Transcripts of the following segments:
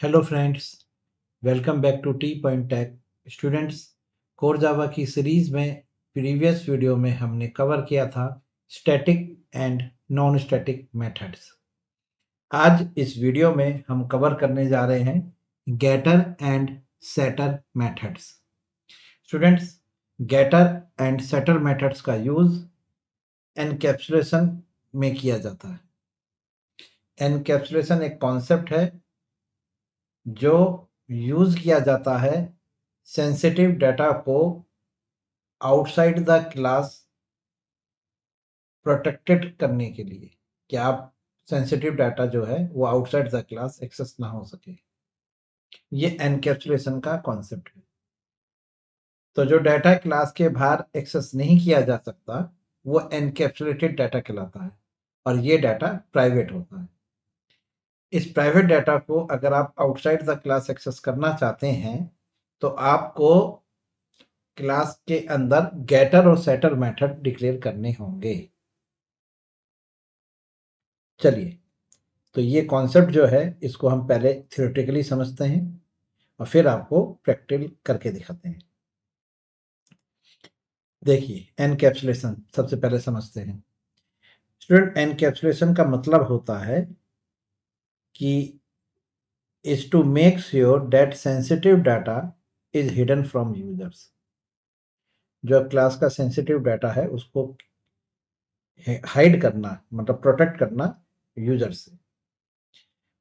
Hello friends, welcome back to T Point Tech. Students, core Java की series में previous video में हमने cover किया था static and non static methods. आज इस वीडियो में हम कवर करने जा रहे हैं getter and setter methods. Students, getter and setter methods का यूज एनकैप्सुलेशन में किया जाता है। एनकैप्सुलेशन एक कॉन्सेप्ट है जो यूज किया जाता है सेंसिटिव डाटा को आउटसाइड द क्लास प्रोटेक्टेड करने के लिए, कि आप सेंसिटिव डाटा जो है वो आउटसाइड द क्लास एक्सेस ना हो सके। ये एनकैप्सुलेशन का कॉन्सेप्ट है। तो जो डाटा क्लास के बाहर एक्सेस नहीं किया जा सकता वो एनकैप्सुलेटेड डाटा कहलाता है और ये डाटा प्राइवेट होता है। इस प्राइवेट डाटा को अगर आप आउटसाइड द क्लास एक्सेस करना चाहते हैं तो आपको क्लास के अंदर गेटर और सेटर मेथड डिक्लेयर करने होंगे। चलिए, तो ये कॉन्सेप्ट जो है इसको हम पहले थ्योरेटिकली समझते हैं और फिर आपको प्रैक्टिकल करके दिखाते हैं। देखिए, एनकैप्सुलेशन सबसे पहले समझते हैं। स्टूडेंट, एनकैप्सुलेशन का मतलब होता है कि is to make sure that sensitive data is hidden from users। जो क्लास का सेंसिटिव डाटा है उसको हाइड करना, मतलब प्रोटेक्ट करना यूजर से।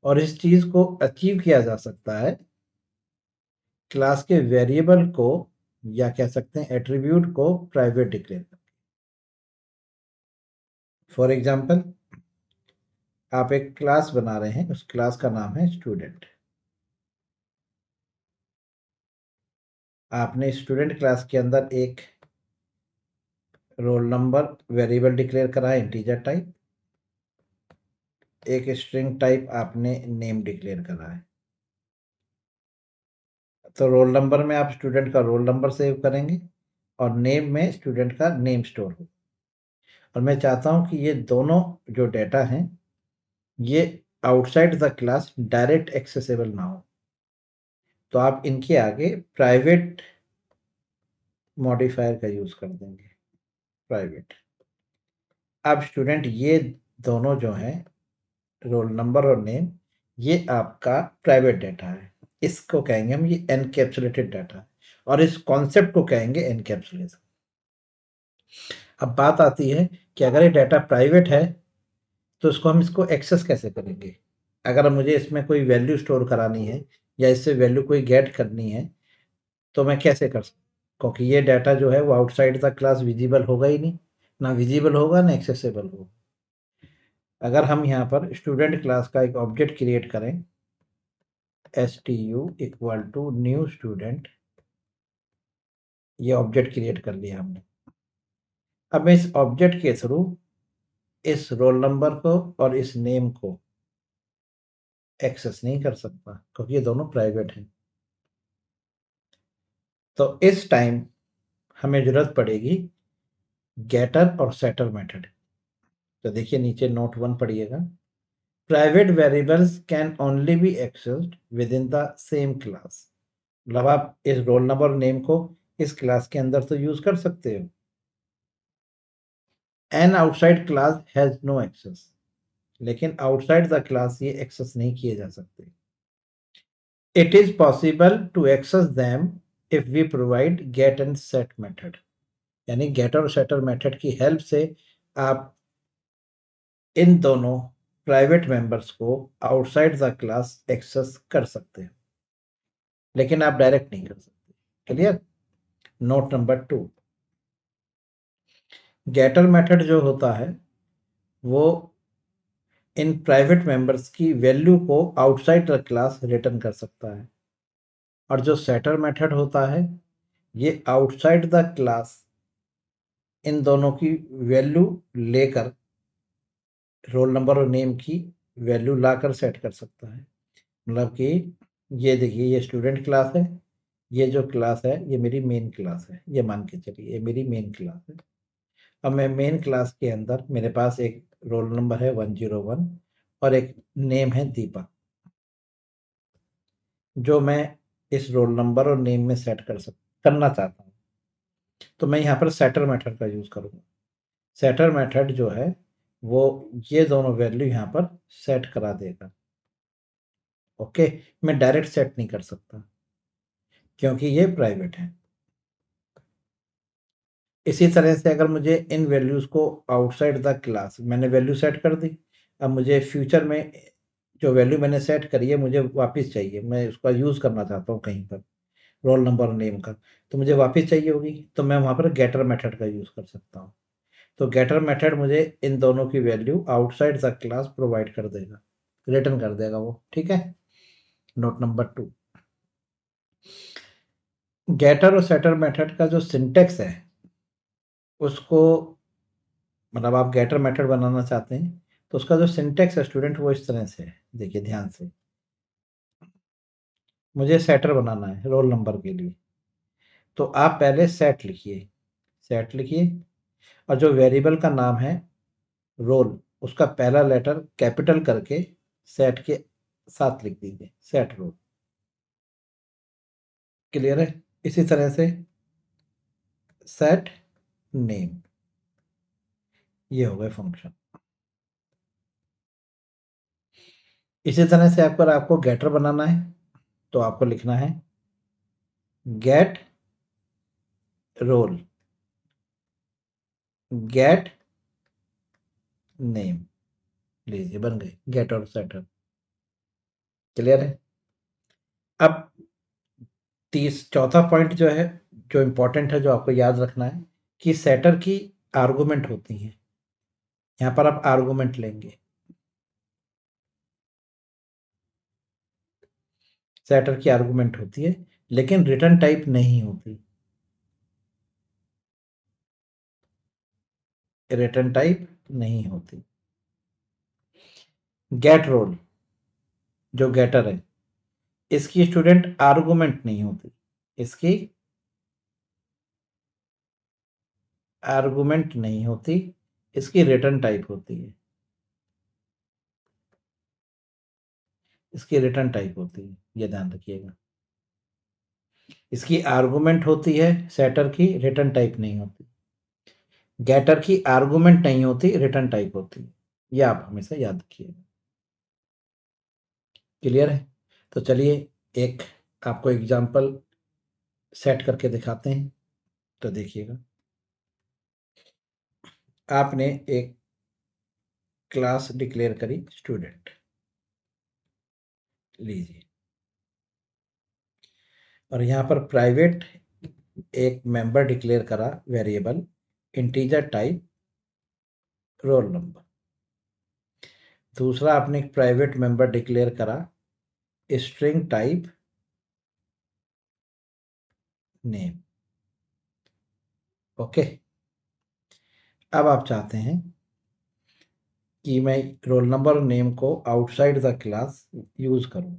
और इस चीज को अचीव किया जा सकता है क्लास के वेरिएबल को, या कह सकते हैं एट्रीब्यूट को, प्राइवेट डिक्लेयर करके। फॉर एग्जाम्पल, आप एक क्लास बना रहे हैं, उस क्लास का नाम है स्टूडेंट। आपने स्टूडेंट क्लास के अंदर एक रोल नंबर वेरिएबल डिक्लेयर करा है इंटीजर टाइप, एक स्ट्रिंग टाइप आपने नेम डिक्लेयर करा है। तो रोल नंबर में आप स्टूडेंट का रोल नंबर सेव करेंगे और नेम में स्टूडेंट का नेम स्टोर होगा। और मैं चाहता हूं कि ये दोनों जो डेटा हैं ये outside the class direct accessible ना हो, तो आप इनके आगे प्राइवेट मॉडिफायर का यूज कर देंगे, प्राइवेट। अब स्टूडेंट, ये दोनों जो हैं, रोल नंबर और नेम, ये आपका प्राइवेट डाटा है। इसको कहेंगे हम ये एनकैप्सुलेटेड डाटा, और इस कॉन्सेप्ट को कहेंगे एनकैप्सुलेशन। अब बात आती है कि अगर ये डाटा प्राइवेट है तो इसको एक्सेस कैसे करेंगे। अगर मुझे इसमें कोई वैल्यू स्टोर करानी है या इससे वैल्यू कोई गेट करनी है तो मैं कैसे कर सकता, क्योंकि ये डाटा जो है वो आउटसाइड द क्लास विजिबल होगा ही नहीं, ना विजिबल होगा ना एक्सेसिबल होगा। अगर हम यहाँ पर स्टूडेंट क्लास का एक ऑब्जेक्ट क्रिएट करें, stu equal to new student, ये ऑब्जेक्ट क्रिएट कर लिया हमने। अब मैं इस ऑब्जेक्ट के थ्रू इस रोल नंबर को और इस नेम को एक्सेस नहीं कर सकता क्योंकि ये दोनों प्राइवेट हैं। तो इस टाइम हमें जरूरत पड़ेगी गेटर और सेटर मेथड। तो देखिए नीचे नोट 1 पढ़िएगा। Private variables can only B accessed with in the same class. मतलब आप इस रोल नंबर नेम को इस क्लास के अंदर तो यूज कर सकते हो। An outside class has no access, लेकिन आउटसाइड द क्लास ये एक्सेस नहीं किए जा सकते। It is possible to access them if we provide get and set method. यानी गेटर और सेटर मेथड की हेल्प से आप इन दोनों प्राइवेट मेंबर्स को आउटसाइड द क्लास एक्सेस कर सकते हैं, लेकिन आप डायरेक्ट नहीं कर सकते। Clear? Note number 2, getter method जो होता है वो इन प्राइवेट मेंबर्स की वैल्यू को आउटसाइड द क्लास रिटर्न कर सकता है, और जो सेटर मेथड होता है ये आउटसाइड द क्लास इन दोनों की वैल्यू लेकर, रोल नंबर और नेम की वैल्यू लाकर सेट कर सकता है। मतलब कि ये देखिए, ये स्टूडेंट क्लास है, ये जो क्लास है ये मेरी मेन क्लास है, ये मान के चलिए ये मेरी मेन क्लास है। अब मैं मेन क्लास के अंदर मेरे पास एक रोल नंबर है 101 और एक नेम है दीपक। जो मैं इस रोल नंबर और नेम में सेट करना चाहता हूँ। तो मैं यहाँ पर सेटर मेथड का यूज़ करूँगा। सेटर मेथड जो है वो ये दोनों वैल्यू यहाँ पर सेट करा देगा। ओके, मैं डायरेक्ट सेट नहीं कर सकता क्योंकि ये प्राइवेट है। इसी तरह से अगर मुझे इन वैल्यूज़ को आउटसाइड द क्लास, मैंने वैल्यू सेट कर दी, अब मुझे फ्यूचर में जो वैल्यू मैंने सेट करी है मुझे वापस चाहिए, मैं उसका यूज़ करना चाहता हूँ कहीं पर, रोल नंबर और नेम का, तो मुझे वापस चाहिए होगी, तो मैं वहाँ पर गेटर मेथड का यूज़ कर सकता हूँ। तो गेटर मेथड मुझे इन दोनों की value outside the class provide कर देगा, रिटर्न कर देगा वो, ठीक है। नोट नंबर 2, गेटर और सेटर मेथड का जो सिंटेक्स है उसको, मतलब आप गेटर मेथड बनाना चाहते हैं तो उसका जो सिंटेक्स है स्टूडेंट वो इस तरह से है, देखिए ध्यान से। मुझे सेटर बनाना है रोल नंबर के लिए, तो आप पहले सेट लिखिए, सेट लिखिए, और जो वेरिएबल का नाम है रोल, उसका पहला लेटर कैपिटल करके सेट के साथ लिख दीजिए, सेट रोल। क्लियर है। इसी तरह से सेट नेम, ये हो गए फंक्शन। इसी तरह से अगर आपको गेटर बनाना है तो आपको लिखना है गेट रोल, गेट नेम, लीजिए बन गए गेट और सेटर। क्लियर है। अब चौथा पॉइंट जो है, जो इंपॉर्टेंट है, जो आपको याद रखना है कि सेटर की आर्गुमेंट होती है। यहाँ पर आप आर्गुमेंट लेंगे, सेटर की आर्गुमेंट होती है लेकिन रिटर्न टाइप नहीं होती, रिटर्न टाइप नहीं होती। गेट रोल जो गेटर है, इसकी स्टूडेंट आर्गुमेंट नहीं होती, इसकी आर्गुमेंट नहीं होती, इसकी रिटर्न टाइप होती है, इसकी रिटर्न टाइप होती है, ये ध्यान रखिएगा। इसकी आर्गुमेंट होती है सेटर की, रिटर्न टाइप नहीं होती। गेटर की आर्गुमेंट नहीं होती, रिटर्न टाइप होती है, ये आप हमेशा याद रखिएगा। क्लियर है। तो चलिए एक आपको एग्जांपल सेट करके दिखाते हैं, तो देखिएगा। आपने एक क्लास डिक्लेयर करी स्टूडेंट, लीजिए, और यहाँ पर प्राइवेट एक मेंबर डिक्लेयर करा variable integer type roll number. दूसरा आपने एक प्राइवेट मेंबर डिक्लेयर करा स्ट्रिंग टाइप नेम। ओके, अब आप चाहते हैं कि मैं रोल नंबर और नेम को आउटसाइड द क्लास यूज करूं,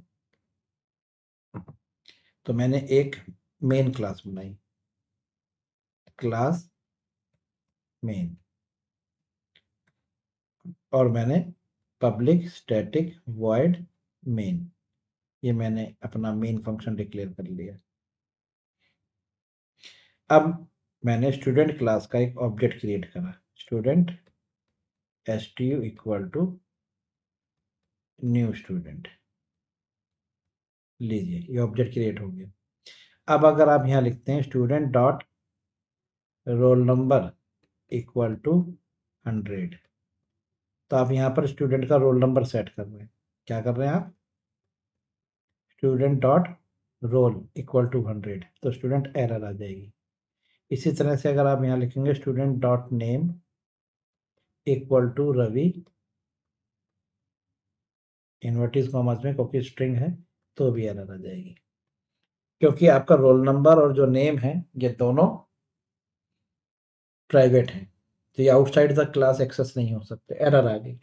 तो मैंने एक मेन क्लास बनाई, क्लास मेन, और मैंने पब्लिक स्टैटिक वॉइड मेन, ये मैंने अपना मेन फंक्शन डिक्लेयर कर लिया। अब मैंने स्टूडेंट क्लास का एक ऑब्जेक्ट क्रिएट करा, student stu equal to new student, लीजिए ये ऑब्जेक्ट क्रिएट हो गया। अब अगर आप यहाँ लिखते हैं student dot roll number equal to 100, तो आप यहाँ पर स्टूडेंट का रोल नंबर सेट कर रहे हैं। क्या कर रहे हैं आप? Student dot roll equal to 100, तो स्टूडेंट एरर आ जाएगी। इसी तरह से अगर आप यहाँ लिखेंगे student dot name equal to Ravi, inverted commas में क्योंकि स्ट्रिंग है, तो भी एरर आ जाएगी, क्योंकि आपका रोल नंबर और जो नेम है ये दोनों प्राइवेट हैं, तो ये आउटसाइड द क्लास एक्सेस नहीं हो सकते, एरर आ गई।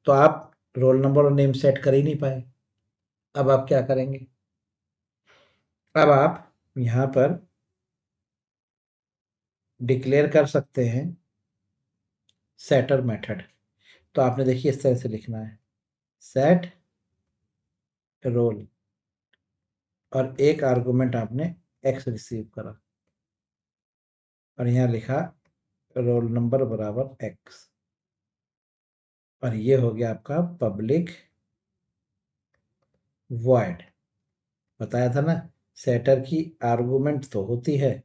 तो आप रोल नंबर और नेम सेट कर ही नहीं पाए। अब आप क्या करेंगे? अब आप यहाँ पर डिक्लेयर कर सकते हैं सेटर मेथड। तो आपने देखिए इस तरह से लिखना है, सेट रोल और एक आर्गुमेंट आपने x रिसीव करा और यहाँ लिखा रोल नंबर बराबर x, और ये हो गया आपका पब्लिक वॉइड। बताया था ना, सेटर की आर्गुमेंट तो होती है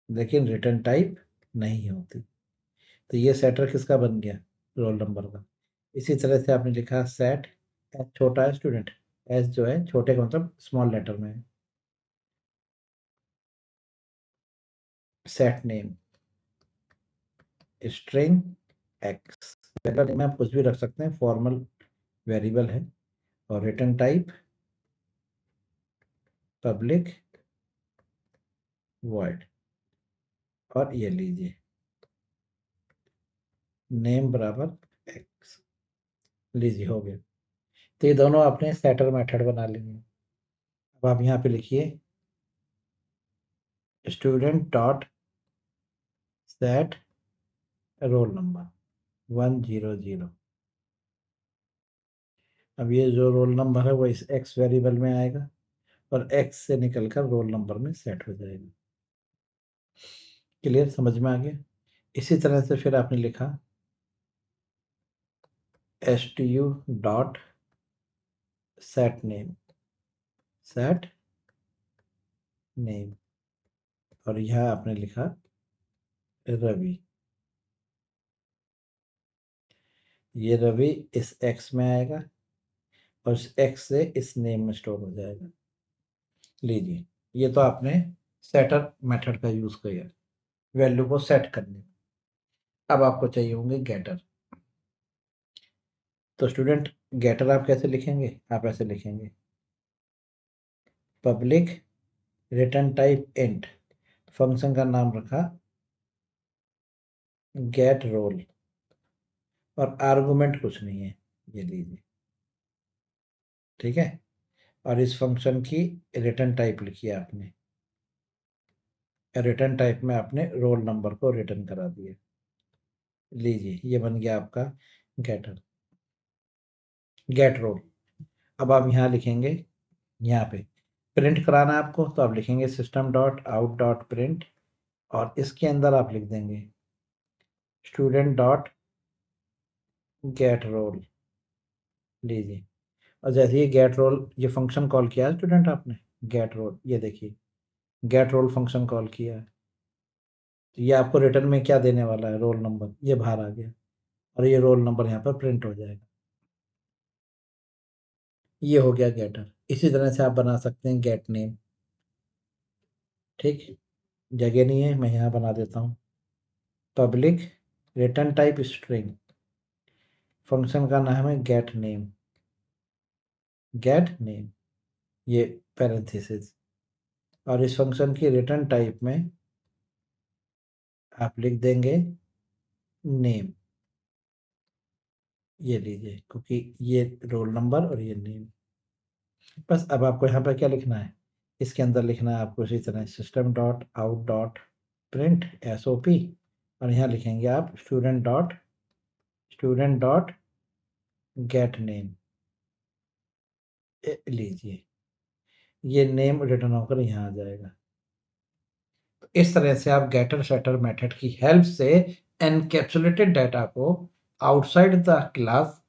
लेकिन रिटर्न टाइप नहीं होती। तो ये सेटर किसका बन गया? रोल नंबर का। इसी तरह से आपने लिखा सेट, एस छोटा है स्टूडेंट, एस जो है छोटे का मतलब स्मॉल लेटर में है, set name string x. Variable में आप कुछ भी रख सकते हैं, फॉर्मल वेरिएबल है, और रिटर्न टाइप पब्लिक वॉइड। और ये लीजिए नेम बराबर एक्स, लीजिए हो गया। तो ये दोनों आपने सेटर मेथड बना लेंगे। अब आप यहाँ पे लिखिए student dot set roll number 100। अब ये जो रोल नंबर है वो इस एक्स वेरिएबल में आएगा और एक्स से निकलकर रोल नंबर में सेट हो जाएगा। क्लियर, समझ में आ गया? इसी तरह से फिर आपने लिखा stu डॉट सेट नेम, और यह आपने लिखा रवि। ये रवि इस एक्स में आएगा और इस एक्स से इस नेम में स्टोर हो जाएगा। लीजिए, ये तो आपने सेटर मेथड का यूज किया वैल्यू को सेट करने में। अब आपको चाहिए होंगे गेटर। तो स्टूडेंट गेटर आप कैसे लिखेंगे? आप ऐसे लिखेंगे public return type int, function का नाम रखा गेट रोल, और आर्गुमेंट कुछ नहीं है, ये लीजिए, ठीक है। और इस फंक्शन की रिटर्न टाइप लिखी है आपने, रिटर्न टाइप में आपने रोल नंबर को रिटर्न करा दिया। लीजिए, ये बन गया आपका गेटर, गेट रोल। अब आप यहाँ लिखेंगे, यहाँ पे प्रिंट कराना है आपको, तो आप लिखेंगे system dot out dot print, और इसके अंदर आप लिख देंगे स्टूडेंट डॉट गेट रोल। लीजिए, और जैसे ही गेट रोल ये फंक्शन कॉल किया है स्टूडेंट आपने, गेट रोल, ये देखिए गेट रोल फंक्शन कॉल किया है, तो ये आपको रिटर्न में क्या देने वाला है? Role number. ये बाहर आ गया और ये रोल नंबर यहाँ पर प्रिंट हो जाएगा। ये हो गया गेटर। इसी तरह से आप बना सकते हैं गेट नेम। ठीक, जगह नहीं है, मैं यहाँ बना देता हूँ public return type string, function का नाम है गेट नेम, ये पैरेंथेसिस, और इस फंक्शन की रिटर्न टाइप में आप लिख देंगे नेम। ये लीजिए, क्योंकि ये रोल नंबर और ये नेम। बस अब आपको यहाँ पर क्या लिखना है? इसके अंदर लिखना है आपको इसी तरह system dot out dot print SOP, और यहाँ लिखेंगे आप स्टूडेंट डॉट गेट नेम। लीजिए, ये नेम रिटर्न होकर यहाँ आ जाएगा। तो इस तरह से आप गेटर सेटर मेथड की हेल्प से एनकैप्सुलेटेड डाटा को आउटसाइड द क्लास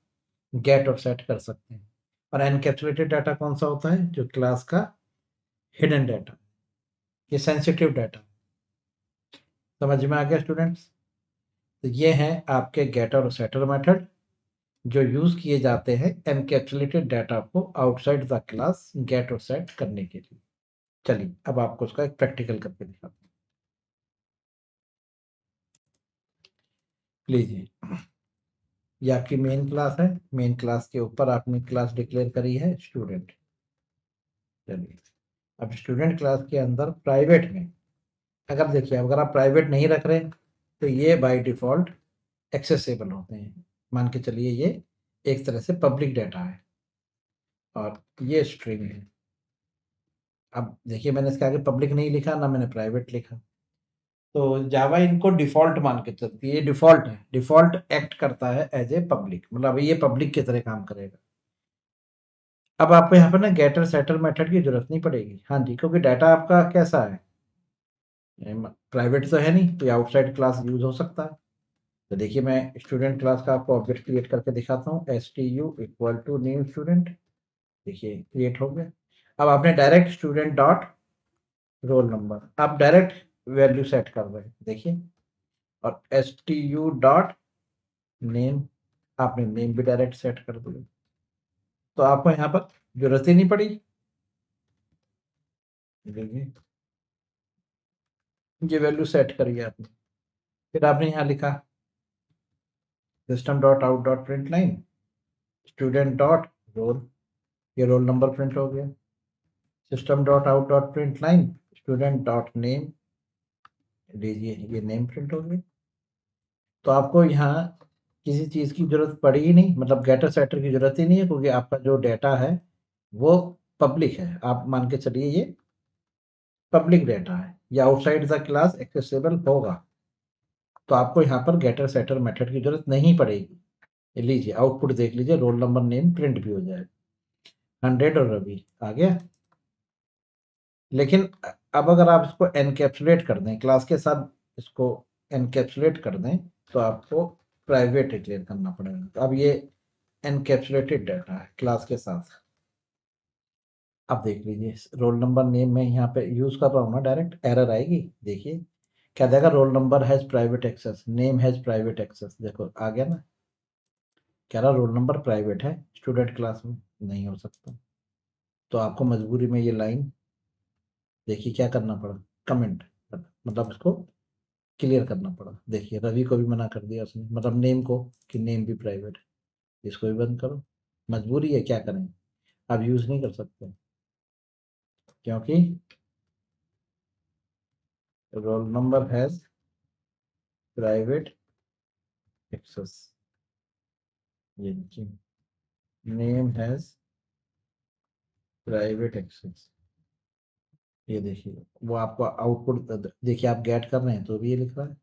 गेट और सेट कर सकते हैं। और एनकैप्सुलेटेड डाटा कौन सा होता है? जो क्लास का हिडन डाटा, ये सेंसिटिव डाटा। समझ में आ गया स्टूडेंट्स? तो ये हैं आपके गेटर और सेटर मेथड, जो यूज किए जाते हैं एनकैप्सुलेटेड डाटा को आउटसाइड द क्लास गेट और सेट करने के लिए। चलिए, अब आपको उसका एक प्रैक्टिकल करके दिखाते हैं। लीजिए, ये आपकी मेन क्लास है, मेन क्लास के ऊपर आपने क्लास डिक्लेयर करी है स्टूडेंट। चलिए, अब स्टूडेंट क्लास के अंदर प्राइवेट में, अगर देखिए अगर आप प्राइवेट नहीं रख रहे तो ये बाय डिफॉल्ट एक्सेसिबल होते हैं। मान के चलिए ये एक तरह से पब्लिक डाटा है और ये स्ट्रिंग है। अब देखिए, मैंने इसके आगे पब्लिक नहीं लिखा, ना मैंने प्राइवेट लिखा, तो जावा इनको डिफॉल्ट मान के चलती है। ये डिफॉल्ट है, डिफॉल्ट एक्ट करता है एज ए पब्लिक, मतलब ये पब्लिक की तरह काम करेगा। अब आपको यहाँ पर ना गेटर सेटर मेथड की जरूरत नहीं पड़ेगी। हाँ जी, क्योंकि डाटा आपका कैसा है, प्राइवेट तो है नहीं, तो आउटसाइड क्लास यूज हो सकता है। तो देखिए मैं स्टूडेंट क्लास का आपको ऑब्जेक्ट क्रिएट करके दिखाता हूँ। stu equal to new student, देखिए क्रिएट हो गया। अब आपने direct student dot roll number, आप डायरेक्ट वैल्यू सेट कर रहे हैं, देखिए। और stu डॉट नेम, आपने नेम भी डायरेक्ट सेट कर दिया, तो आपको यहाँ पर जरूरत ही नहीं पड़ी। देखिए ये वैल्यू सेट करिए आपने, फिर आपने यहाँ लिखा system dot out dot print line student dot role, ये रोल नंबर प्रिंट हो गया। System dot out dot print line student dot name, लीजिए ये नेम प्रिंट हो गया। तो आपको यहाँ किसी चीज़ की जरूरत पड़ी ही नहीं, मतलब गेटर सेटर की जरूरत ही नहीं है, क्योंकि आपका जो डेटा है वो पब्लिक है। आप मान के चलिए ये पब्लिक डेटा है, या आउटसाइड द क्लास एक्सेसिबल होगा, तो आपको यहाँ पर गेटर सेटर मेथड की जरूरत नहीं पड़ेगी। ये लीजिए आउटपुट देख लीजिए, रोल नंबर नेम प्रिंट भी हो जाएगा, 100 और रवि आ गया। लेकिन अब अगर आप इसको एनकैप्सुलेट कर दें, क्लास के साथ इसको एनकैप्सुलेट कर दें, तो आपको प्राइवेट डिक्लेयर करना पड़ेगा। तो अब ये एनकैप्सुलेटेड डाटा है क्लास के साथ। अब देख लीजिए रोल नंबर नेम में यहाँ पे यूज कर रहा हूँ ना, डायरेक्ट एरर आएगी। देखिए क्या देगा, roll number has private access, name has private access, देखो आ गया ना। कह रहा रोल नंबर प्राइवेट है, स्टूडेंट क्लास में नहीं हो सकता। तो आपको मजबूरी में ये लाइन देखिए क्या करना पड़ा, कमेंट, मतलब इसको क्लियर करना पड़ा। देखिए रवि को भी मना कर दिया उसने, मतलब नेम को, कि नेम भी प्राइवेट है, इसको भी बंद करो। मजबूरी है, क्या करें, अब यूज नहीं कर सकते, क्योंकि roll number has private access, ये नेम हैज प्राइवेट एक्सेस। ये देखिए वो आपको आउटपुट देखिए, आप गेट कर रहे हैं तो भी ये लिख रहा है,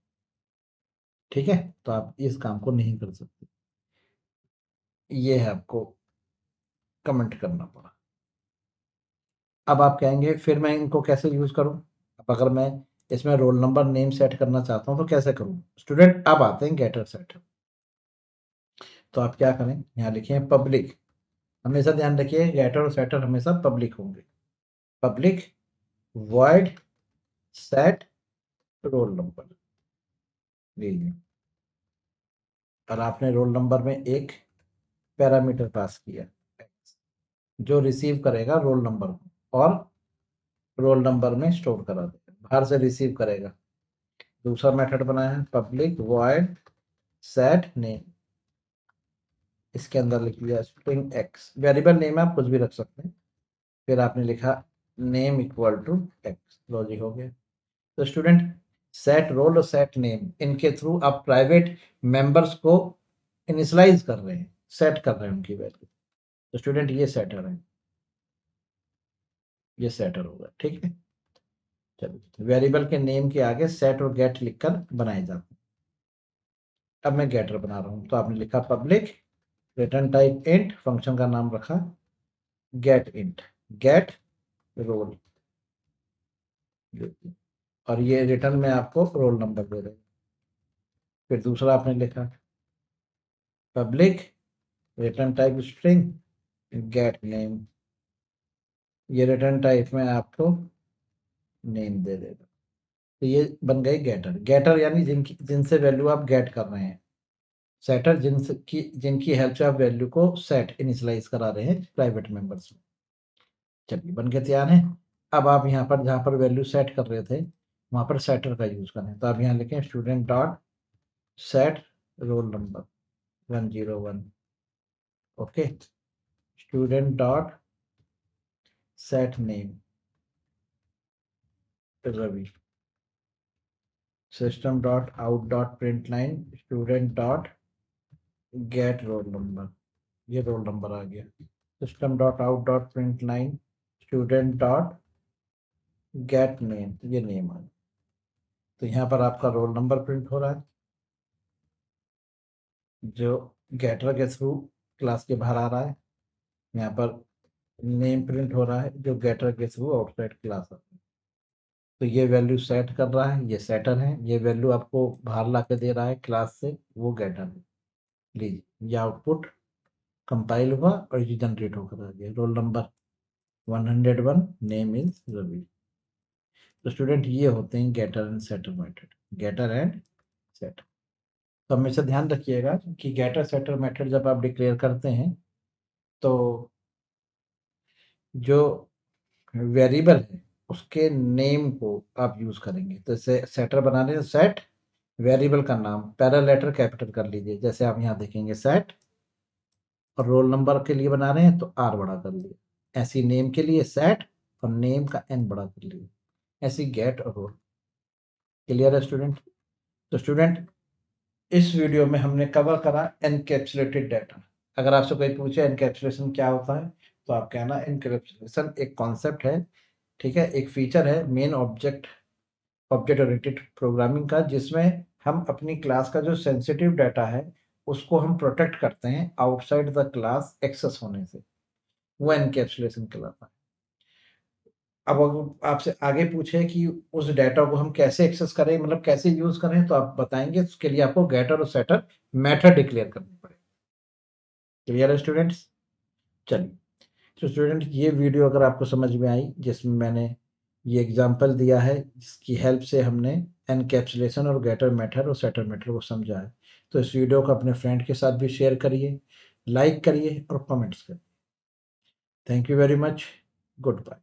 ठीक है। तो आप इस काम को नहीं कर सकते, ये है आपको कमेंट करना पड़ा। अब आप कहेंगे फिर मैं इनको कैसे यूज करूं, अब अगर मैं इसमें रोल नंबर नेम सेट करना चाहता हूं तो कैसे करूं स्टूडेंट। अब आते हैं गेटर सेटर, तो आप क्या करें, यहाँ लिखे पब्लिक, हमेशा ध्यान रखिए गेटर और सेटर हमेशा पब्लिक होंगे। Public void set roll number, लीजिए। और आपने रोल नंबर में एक पैरामीटर पास किया जो रिसीव करेगा रोल नंबर को, और रोल नंबर में स्टोर करा देगा, बाहर से रिसीव करेगा। दूसरा मेथड बनाया है पब्लिक वॉइड सेट नेम, इसके अंदर लिख लिया स्ट्रिंग एक्स, वेरिएबल नेम आप कुछ भी रख सकते हैं। फिर आपने लिखा name equal to X, logic हो गया। तो स्टूडेंट सेट रोल और सेट नेम, इनके थ्रू आप प्राइवेट मेंबर्स को इनिशियलाइज कर रहे हैं, सेट कर रहे हैं उनकी वैल्यू। तो स्टूडेंट ये सेटर है, ये सेटर होगा, ठीक है। चलिए वेरिएबल के नेम के आगे सेट और गेट लिखकर बनाए जाते हैं। अब मैं गेटर बना रहा हूँ, तो आपने लिखा public return type int, function का नाम रखा गेट इंट, गेट रोल, और ये रिटर्न में आपको रोल नंबर दे देगा। फिर दूसरा आपने लिखा public return type string gate name, ये रिटर्न टाइप में आपको नेम दे देगा। तो ये बन गए गेटर। गेटर यानी जिनसे वैल्यू आप गेट कर रहे हैं, सेटर जिनकी हेल्प से आप वैल्यू को सेट इनिशियलाइज करा रहे हैं प्राइवेट मेंबर्स में। चलिए बन के तैयार है। अब आप यहाँ पर जहाँ पर वैल्यू सेट कर रहे थे वहाँ पर सेटर का यूज करें, तो आप यहाँ लिखें student dot set roll number 101, okay. Student dot set name Ravi, system dot out dot print line student dot get roll number, ये रोल नंबर आ गया। System dot out dot print line student dot get name, ये name आ गया। तो यहाँ पर आपका रोल नंबर प्रिंट हो रहा है, जो गेटर के थ्रू क्लास के बाहर आ रहा है। यहाँ पर नेम प्रिंट हो रहा है जो गेटर के थ्रू आउटसाइड क्लास आता है। तो ये वैल्यू सेट कर रहा है, ये सेटर है, ये वैल्यू आपको बाहर ला के दे रहा है क्लास से, वो गेटर है। लीजिए ये आउटपुट कंपाइल हुआ और ये जनरेट होकर आ गया, roll number 101, name is Ravi. तो स्टूडेंट ये होते हैं getter and setter method, getter and setter. तो हमेशा ध्यान रखिएगा कि गेटर सेटर मेथड जब आप डिक्लेयर करते हैं तो जो वेरिएबल है उसके नेम को आप यूज करेंगे। तो सेटर बनाने से सेट वेरिएबल का नाम पहला लेटर कैपिटल कर लीजिए, जैसे आप यहाँ देखेंगे सेट, और रोल नंबर के लिए बना रहे हैं तो आर बड़ा कर लिया। ऐसी नेम के लिए सेट और नेम का एन बड़ा कर लिया। ऐसी गेट और रोल। क्लियर है स्टूडेंट? तो स्टूडेंट इस वीडियो में हमने कवर करा एनकैप्सुलेटेड डाटा। अगर आपसे कोई पूछे एनकैप्सुलेशन क्या होता है तो आप कहना एनकैप्सुलेशन एक कॉन्सेप्ट है, ठीक है, एक फीचर है मेन ऑब्जेक्ट ओरिएंटेड प्रोग्रामिंग का, जिसमें हम अपनी क्लास का जो सेंसिटिव डाटा है उसको हम प्रोटेक्ट करते हैं आउटसाइड द क्लास एक्सेस होने से। वो एनकैप्सुलेशन कहलाता है। अब अगर आपसे आगे पूछे कि उस डाटा को हम कैसे एक्सेस करें, मतलब कैसे यूज करें, तो आप बताएंगे उसके लिए आपको गेटर और सेटर मेथड डिक्लेयर करनी पड़ेगी। क्लियर है स्टूडेंट्स? चलिए, तो स्टूडेंट ये वीडियो अगर आपको समझ में आई, जिसमें मैंने ये एग्जांपल दिया है जिसकी हेल्प से हमने एनकैप्सुलेशन और गेटर मेथड और सेटर मेथड को समझा है, तो इस वीडियो को अपने फ्रेंड के साथ भी शेयर करिए, लाइक करिए और कमेंट्स करिए। Thank you very much. Good bye.